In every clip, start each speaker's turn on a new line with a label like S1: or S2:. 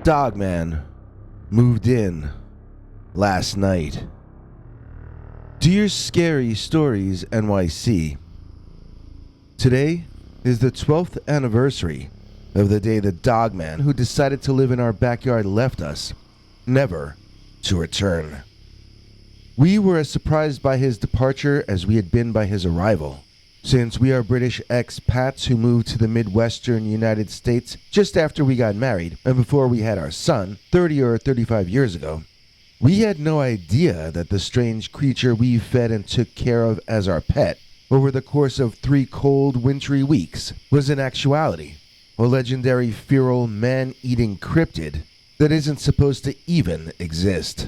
S1: DOGMAN moved in last night. Dear Scary Stories NYC, today is the 12th anniversary of the day the DOGMAN who decided to live in our backyard left us, never to return. We were as surprised by his departure as we had been by his arrival, since we are British expats who moved to the Midwestern United States just after we got married and before we had our son 30 or 35 years ago. We had no idea that the strange creature we fed and took care of as our pet over the course of 3 cold, wintry weeks was in actuality a legendary feral man-eating cryptid that isn't supposed to even exist.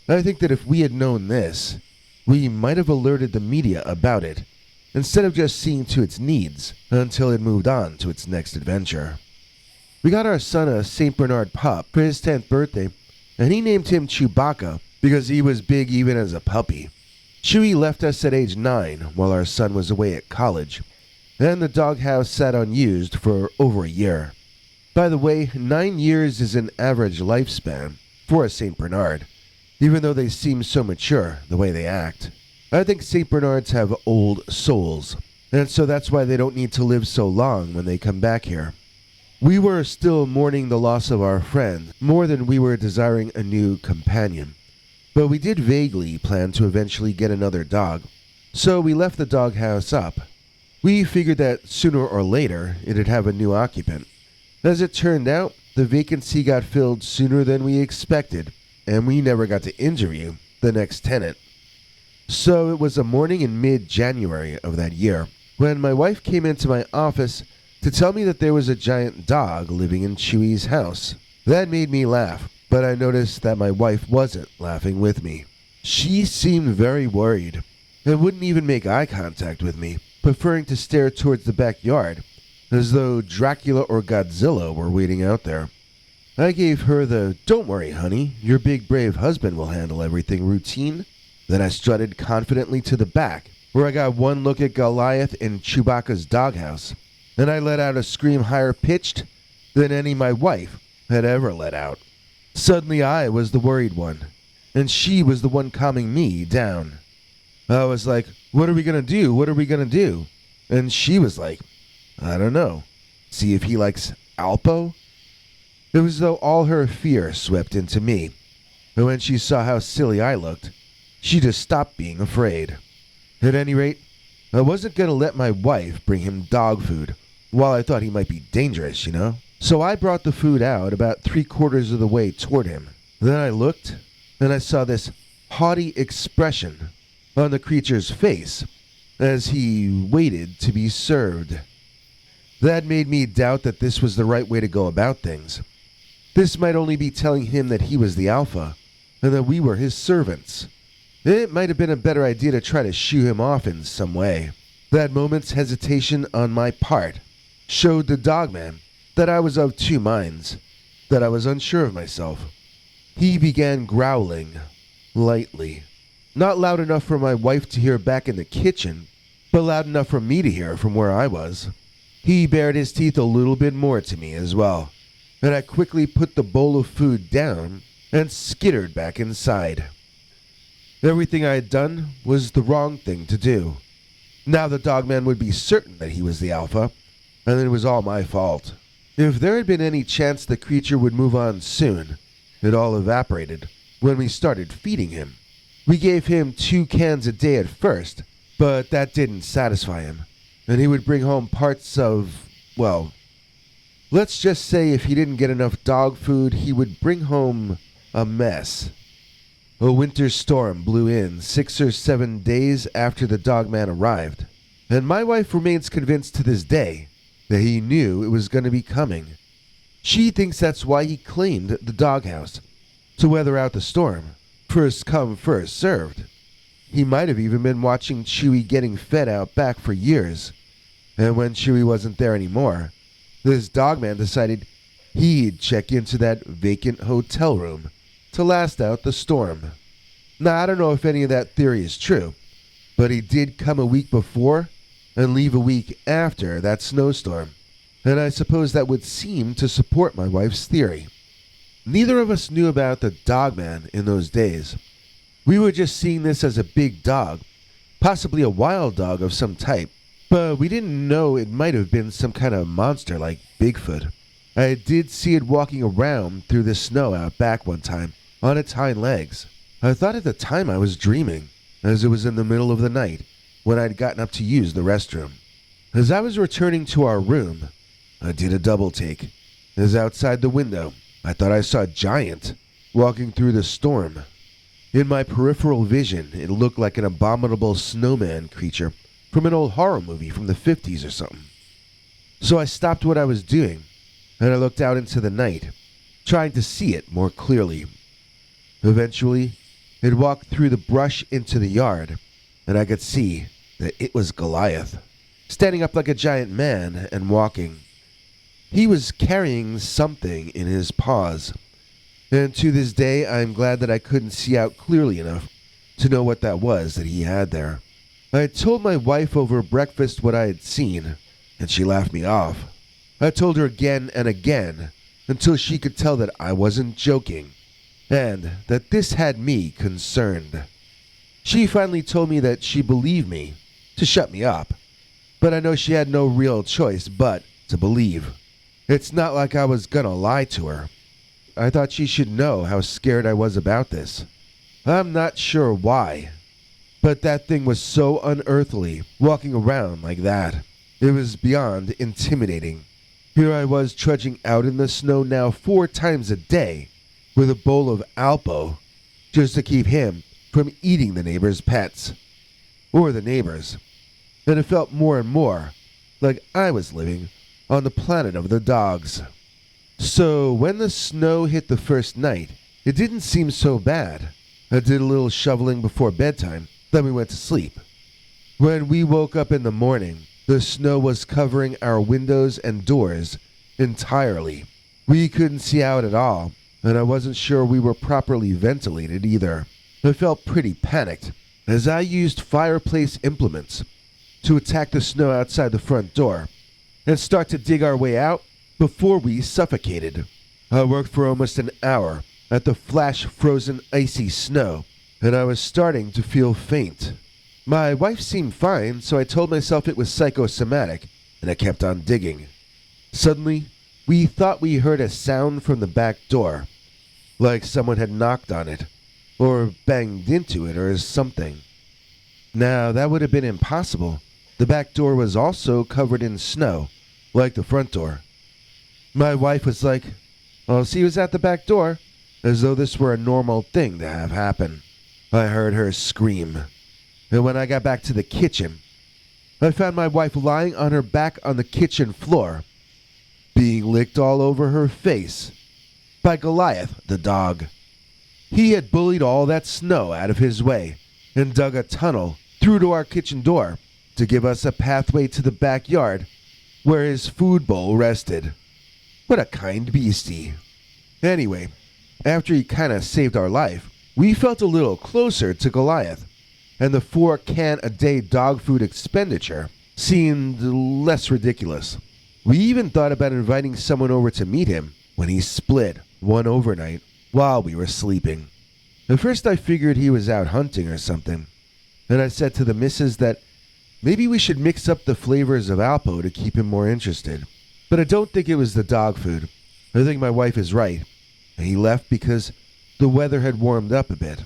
S1: I think that if we had known this, we might have alerted the media about it, instead of just seeing to its needs until it moved on to its next adventure. We got our son a St. Bernard pup for his 10th birthday, and he named him Chewbacca because he was big even as a puppy. Chewie left us at age 9 while our son was away at college, and the doghouse sat unused for over a year. By the way, 9 years is an average lifespan for a St. Bernard, even though they seem so mature the way they act. I think St. Bernards have old souls, and so that's why they don't need to live so long when they come back here. We were still mourning the loss of our friend more than we were desiring a new companion, but we did vaguely plan to eventually get another dog, so we left the doghouse up. We figured that sooner or later it'd have a new occupant. As it turned out, the vacancy got filled sooner than we expected, and we never got to interview the next tenant. So it was a morning in mid-January of that year when my wife came into my office to tell me that there was a giant dog living in Chewie's house. That made me laugh, but I noticed that my wife wasn't laughing with me. She seemed very worried and wouldn't even make eye contact with me, preferring to stare towards the backyard as though Dracula or Godzilla were waiting out there. I gave her the "don't worry, honey, your big brave husband will handle everything" routine. Then I strutted confidently to the back, where I got one look at Goliath in Chewbacca's doghouse, and I let out a scream higher pitched than any my wife had ever let out. Suddenly I was the worried one, and she was the one calming me down. I was like, "What are we gonna do? What are we gonna do?" And she was like, "I don't know. See if he likes Alpo?" It was as though all her fear swept into me, and when she saw how silly I looked, she just stopped being afraid. At any rate, I wasn't going to let my wife bring him dog food, while I thought he might be dangerous, you know? So I brought the food out about 3/4 of the way toward him. Then I looked, and I saw this haughty expression on the creature's face as he waited to be served. That made me doubt that this was the right way to go about things. This might only be telling him that he was the alpha, and that we were his servants. It might have been a better idea to try to shoo him off in some way. That moment's hesitation on my part showed the dogman that I was of 2 minds, that I was unsure of myself. He began growling, lightly. Not loud enough for my wife to hear back in the kitchen, but loud enough for me to hear from where I was. He bared his teeth a little bit more to me as well, and I quickly put the bowl of food down and skittered back inside. Everything I had done was the wrong thing to do. Now the dogman would be certain that he was the alpha, and it was all my fault. If there had been any chance the creature would move on soon, it all evaporated when we started feeding him. We gave him 2 cans a day at first, but that didn't satisfy him, and he would bring home parts of, well, let's just say if he didn't get enough dog food, he would bring home a mess. A winter storm blew in 6 or 7 days after the dogman arrived, and my wife remains convinced to this day that he knew it was going to be coming. She thinks that's why he claimed the doghouse, to weather out the storm. First come, first served. He might have even been watching Chewie getting fed out back for years, and when Chewie wasn't there anymore, this dogman decided he'd check into that vacant hotel room to last out the storm. Now, I don't know if any of that theory is true, but he did come a week before and leave a week after that snowstorm, and I suppose that would seem to support my wife's theory. Neither of us knew about the DOGMAN in those days. We were just seeing this as a big dog, possibly a wild dog of some type, but we didn't know it might have been some kind of monster like Bigfoot. I did see it walking around through the snow out back one time, on its hind legs. I thought at the time I was dreaming, as it was in the middle of the night, when I'd gotten up to use the restroom. As I was returning to our room, I did a double take, as outside the window, I thought I saw a giant walking through the storm. In my peripheral vision, it looked like an abominable snowman creature from an old horror movie from the 50s or something. So I stopped what I was doing, and I looked out into the night, trying to see it more clearly. Eventually, it walked through the brush into the yard, and I could see that it was Goliath, standing up like a giant man and walking. He was carrying something in his paws, and to this day I'm glad that I couldn't see out clearly enough to know what that was that he had there. I had told my wife over breakfast what I had seen, and she laughed me off. I told her again and again until she could tell that I wasn't joking, and that this had me concerned. She finally told me that she believed me, to shut me up, but I know she had no real choice but to believe. It's not like I was gonna lie to her. I thought she should know how scared I was about this. I'm not sure why, but that thing was so unearthly, walking around like that. It was beyond intimidating. Here I was trudging out in the snow now 4 times a day, with a bowl of Alpo, just to keep him from eating the neighbor's pets. Or the neighbors. And it felt more and more like I was living on the planet of the dogs. So when the snow hit the first night, it didn't seem so bad. I did a little shoveling before bedtime, then we went to sleep. When we woke up in the morning, the snow was covering our windows and doors entirely. We couldn't see out at all, and I wasn't sure we were properly ventilated either. I felt pretty panicked, as I used fireplace implements to attack the snow outside the front door and start to dig our way out before we suffocated. I worked for almost an hour at the flash-frozen icy snow, and I was starting to feel faint. My wife seemed fine, so I told myself it was psychosomatic, and I kept on digging. Suddenly, we thought we heard a sound from the back door, like someone had knocked on it, or banged into it, or something. Now, that would have been impossible. The back door was also covered in snow, like the front door. My wife was like, "I'll see who's at the back door," as though this were a normal thing to have happen. I heard her scream, and when I got back to the kitchen, I found my wife lying on her back on the kitchen floor, being licked all over her face by Goliath, the dog. He had bullied all that snow out of his way and dug a tunnel through to our kitchen door to give us a pathway to the backyard where his food bowl rested. What a kind beastie. Anyway, after he kinda saved our life, we felt a little closer to Goliath, and the 4-can-a-day dog food expenditure seemed less ridiculous. We even thought about inviting someone over to meet him when he split one overnight while we were sleeping. At first I figured he was out hunting or something, and I said to the missus that maybe we should mix up the flavors of Alpo to keep him more interested. But I don't think it was the dog food. I think my wife is right, and he left because the weather had warmed up a bit.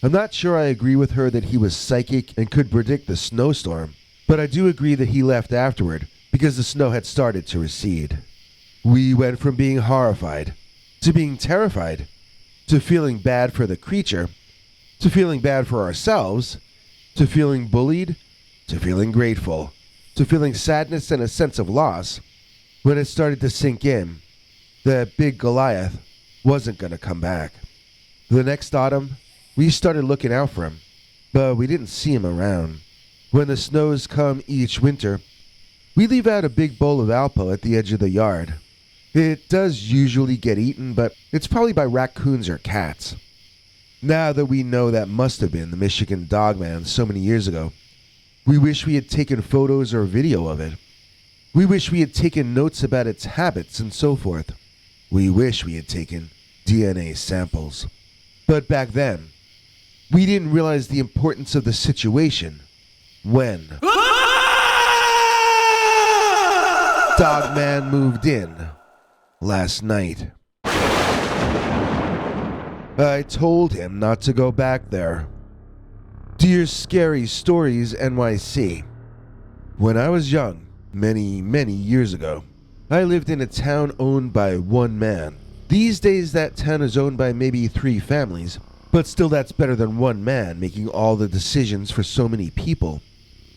S1: I'm not sure I agree with her that he was psychic and could predict the snowstorm, but I do agree that he left afterward because the snow had started to recede. We went from being horrified to being terrified, to feeling bad for the creature, to feeling bad for ourselves, to feeling bullied, to feeling grateful, to feeling sadness and a sense of loss, when it started to sink in that big Goliath wasn't going to come back. The next autumn, we started looking out for him, but we didn't see him around. When the snows come each winter, we leave out a big bowl of Alpo at the edge of the yard. It does usually get eaten, but it's probably by raccoons or cats. Now that we know that must have been the Michigan Dogman so many years ago, we wish we had taken photos or video of it. We wish we had taken notes about its habits and so forth. We wish we had taken DNA samples. But back then, we didn't realize the importance of the situation when Dogman moved in last night. I told him not to go back there. Dear Scary Stories NYC. When I was young, many years ago, I lived in a town owned by one man. These days that town is owned by maybe 3 families, but still that's better than one man making all the decisions for so many people.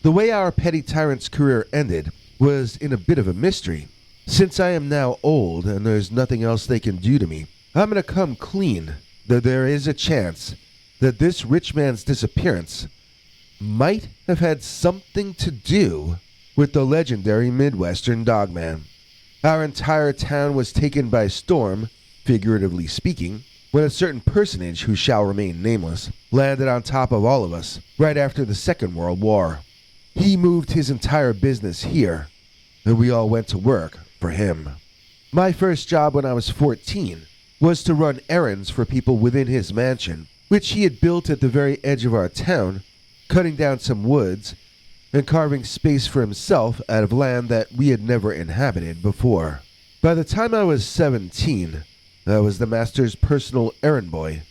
S1: The way our petty tyrant's career ended was in a bit of a mystery. Since I am now old and there's nothing else they can do to me, I'm gonna come clean that there is a chance that this rich man's disappearance might have had something to do with the legendary Midwestern Dogman. Our entire town was taken by storm, figuratively speaking, when a certain personage who shall remain nameless landed on top of all of us right after the Second World War. He moved his entire business here, and we all went to work for him. My first job when I was 14 was to run errands for people within his mansion, which he had built at the very edge of our town, cutting down some woods and carving space for himself out of land that we had never inhabited before. By the time I was 17, I was the master's personal errand boy,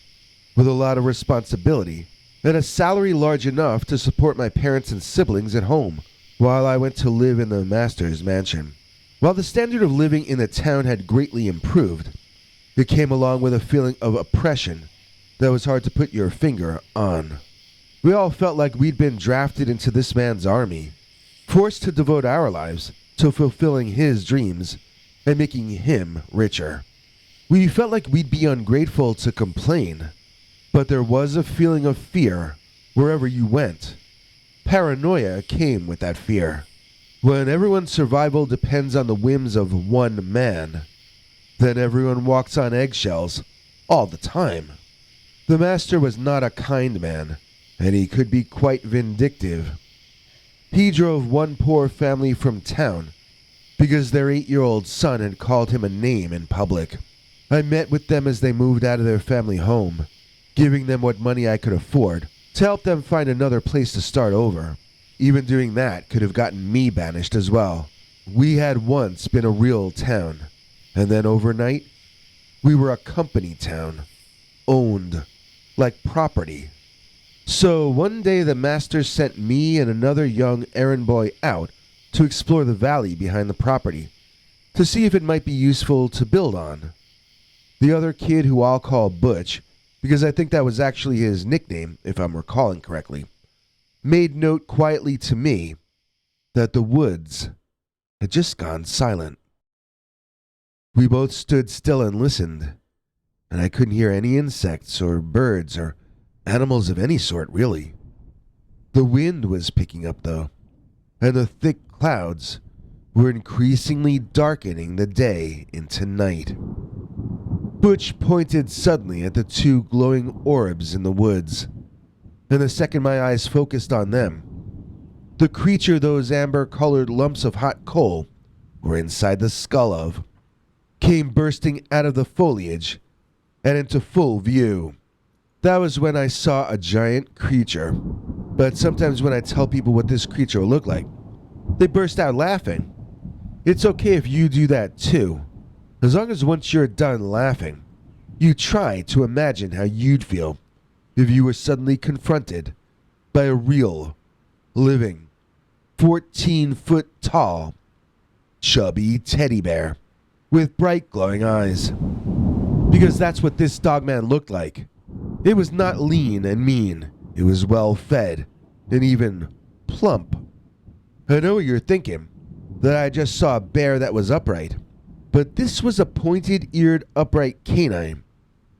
S1: with a lot of responsibility and a salary large enough to support my parents and siblings at home, while I went to live in the master's mansion. While the standard of living in the town had greatly improved, it came along with a feeling of oppression that was hard to put your finger on. We all felt like we'd been drafted into this man's army, forced to devote our lives to fulfilling his dreams and making him richer. We felt like we'd be ungrateful to complain, but there was a feeling of fear wherever you went. Paranoia came with that fear. When everyone's survival depends on the whims of one man, then everyone walks on eggshells all the time. The master was not a kind man, and he could be quite vindictive. He drove one poor family from town because their 8-year-old son had called him a name in public. I met with them as they moved out of their family home, giving them what money I could afford to help them find another place to start over. Even doing that could have gotten me banished as well. We had once been a real town, and then overnight, we were a company town, owned like property. So one day the master sent me and another young errand boy out to explore the valley behind the property, to see if it might be useful to build on. The other kid, who I'll call Butch, because I think that was actually his nickname, if I'm recalling correctly, made note quietly to me that the woods had just gone silent. We both stood still and listened, and I couldn't hear any insects or birds or animals of any sort, really. The wind was picking up, though, and the thick clouds were increasingly darkening the day into night. Butch pointed suddenly at the 2 glowing orbs in the woods, and the second my eyes focused on them, the creature those amber-colored lumps of hot coal were inside the skull of came bursting out of the foliage and into full view. That was when I saw a giant creature, but sometimes when I tell people what this creature looked like, they burst out laughing. It's okay if you do that too, as long as once you're done laughing, you try to imagine how you'd feel if you were suddenly confronted by a real, living, 14-foot tall, chubby teddy bear with bright glowing eyes. Because that's what this dogman looked like. It was not lean and mean. It was well fed and even plump. I know what you're thinking, that I just saw a bear that was upright. But this was a pointed-eared upright canine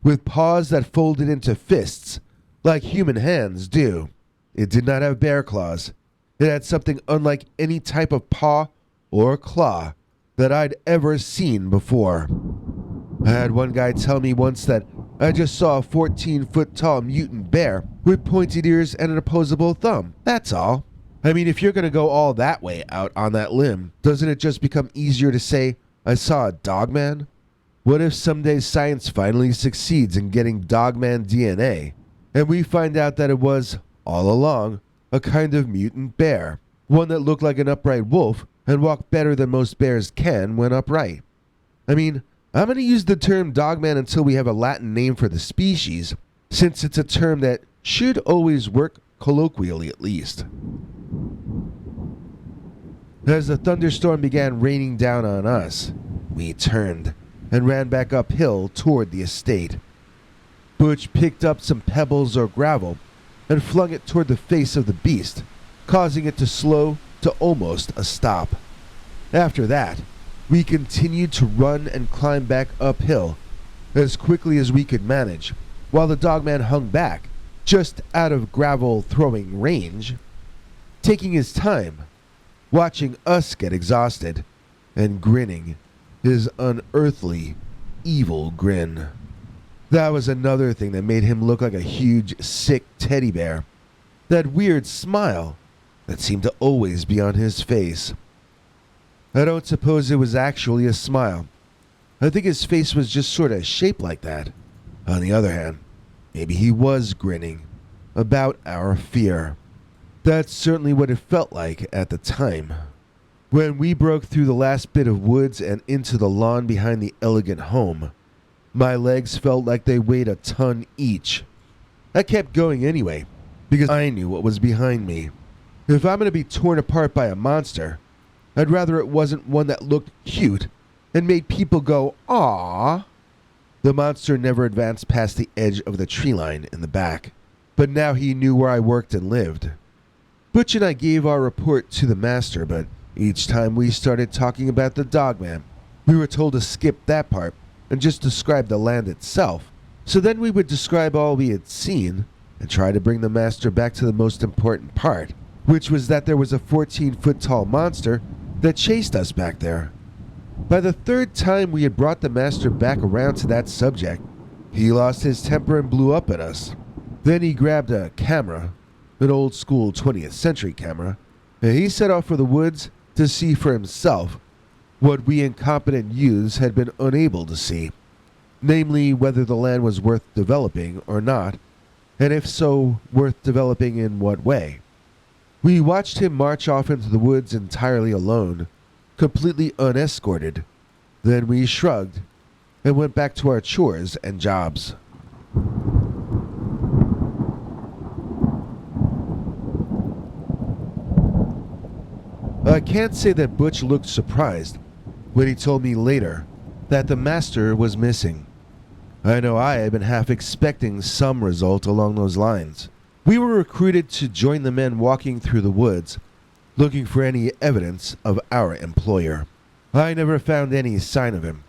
S1: with paws that folded into fists like human hands do. It did not have bear claws. It had something unlike any type of paw or claw that I'd ever seen before. I had one guy tell me once that I just saw a 14-foot tall mutant bear with pointed ears and an opposable thumb. That's all. I mean, if you're going to go all that way out on that limb, doesn't it just become easier to say, I saw a dogman? What if someday science finally succeeds in getting Dogman DNA, and we find out that it was, all along, a kind of mutant bear, one that looked like an upright wolf and walked better than most bears can when upright? I mean, I'm going to use the term Dogman until we have a Latin name for the species, since it's a term that should always work colloquially at least. As the thunderstorm began raining down on us, we turned and ran back uphill toward the estate. Butch picked up some pebbles or gravel and flung it toward the face of the beast, causing it to slow to almost a stop. After that, we continued to run and climb back uphill as quickly as we could manage, while the dogman hung back, just out of gravel throwing range, taking his time, watching us get exhausted, and grinning his unearthly, evil grin. That was another thing that made him look like a huge, sick teddy bear. That weird smile that seemed to always be on his face. I don't suppose it was actually a smile. I think his face was just sort of shaped like that. On the other hand, maybe he was grinning about our fear. That's certainly what it felt like at the time. When we broke through the last bit of woods and into the lawn behind the elegant home, my legs felt like they weighed a ton each. I kept going anyway, because I knew what was behind me. If I'm going to be torn apart by a monster, I'd rather it wasn't one that looked cute and made people go, "Aww." The monster never advanced past the edge of the tree line in the back, but now he knew where I worked and lived. Butch and I gave our report to the master, but each time we started talking about the Dogman, we were told to skip that part and just describe the land itself. So then we would describe all we had seen and try to bring the master back to the most important part, which was that there was a 14-foot tall monster that chased us back there. By the third time we had brought the master back around to that subject, he lost his temper and blew up at us. Then he grabbed a camera, an old school 20th century camera, and he set off for the woods to see for himself what we incompetent youths had been unable to see, namely whether the land was worth developing or not, and if so, worth developing in what way. We watched him march off into the woods entirely alone, completely unescorted. Then we shrugged and went back to our chores and jobs. I can't say that Butch looked surprised when he told me later that the master was missing. I know I had been half expecting some result along those lines. We were recruited to join the men walking through the woods, looking for any evidence of our employer. I never found any sign of him,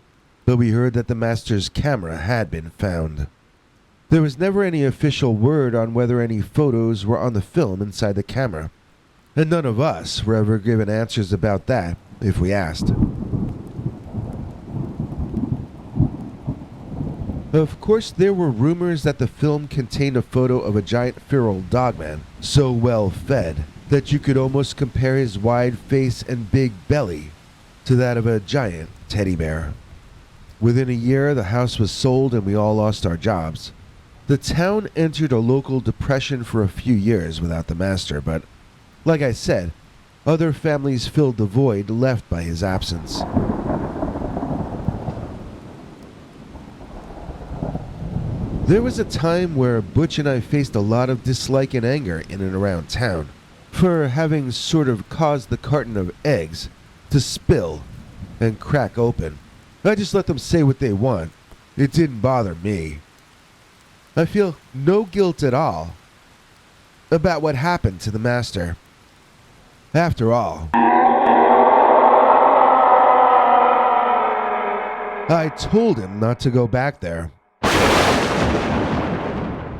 S1: but we heard that the master's camera had been found. There was never any official word on whether any photos were on the film inside the camera, and none of us were ever given answers about that if we asked. Of course, there were rumors that the film contained a photo of a giant feral dogman, so well fed that you could almost compare his wide face and big belly to that of a giant teddy bear. Within a year, the house was sold and we all lost our jobs. The town entered a local depression for a few years without the master, but like I said, other families filled the void left by his absence. There was a time where Butch and I faced a lot of dislike and anger in and around town for having sort of caused the carton of eggs to spill and crack open. I just let them say what they want. It didn't bother me. I feel no guilt at all about what happened to the master. After all, I told him not to go back there.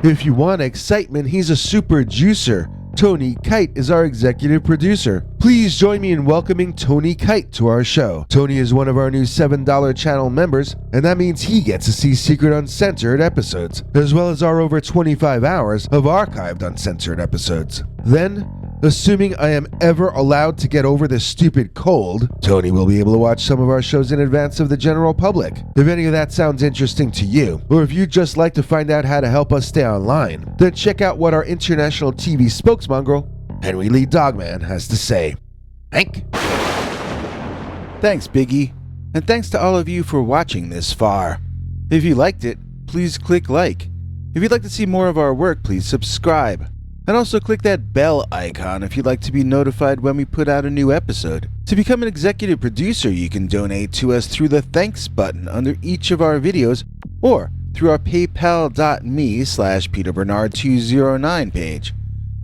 S1: If you want excitement, he's a super juicer. Tony Kite is our executive producer. Please join me in welcoming Tony Kite to our show. Tony is one of our new $7 channel members, and that means he gets to see secret uncensored episodes, as well as our over 25 hours of archived uncensored episodes. Then, Assuming I am ever allowed to get over this stupid cold, Tony will be able to watch some of our shows in advance of the general public. If any of that sounds interesting to you, or if you'd just like to find out how to help us stay online, then check out what our international TV spokesmongrel, Henry Lee Dogman, has to say. Hank?
S2: Thanks, Biggie. And thanks to all of you for watching this far. If you liked it, please click like. If you'd like to see more of our work, please subscribe. And also click that bell icon if you'd like to be notified when we put out a new episode. To become an executive producer, you can donate to us through the thanks button under each of our videos or through our paypal.me/PeterBernard209 page.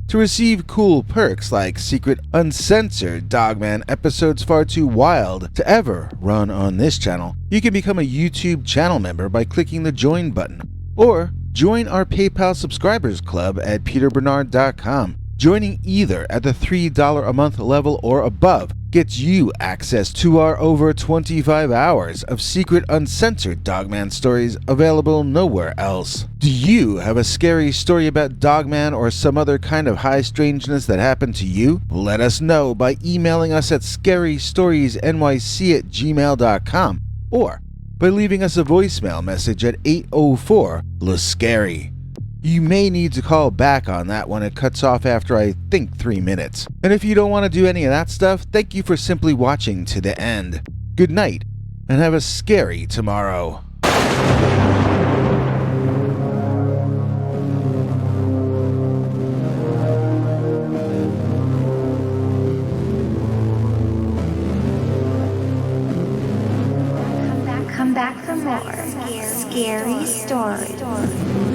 S2: To receive cool perks like secret uncensored Dogman episodes far too wild to ever run on this channel, you can become a YouTube channel member by clicking the join button, or join our PayPal subscribers club at peterbernard.com. Joining either at the $3 a month level or above gets you access to our over 25 hours of secret uncensored Dogman stories available nowhere else. Do you have a scary story about Dogman or some other kind of high strangeness that happened to you? Let us know by emailing us at scarystoriesnyc@gmail.com or by leaving us a voicemail message at 804-LA-SCARY. You may need to call back on that one. It cuts off after I think 3 minutes. And if you don't want to do any of that stuff, thank you for simply watching to the end. Good night, and have a scary tomorrow.
S3: Come back for more scary stories.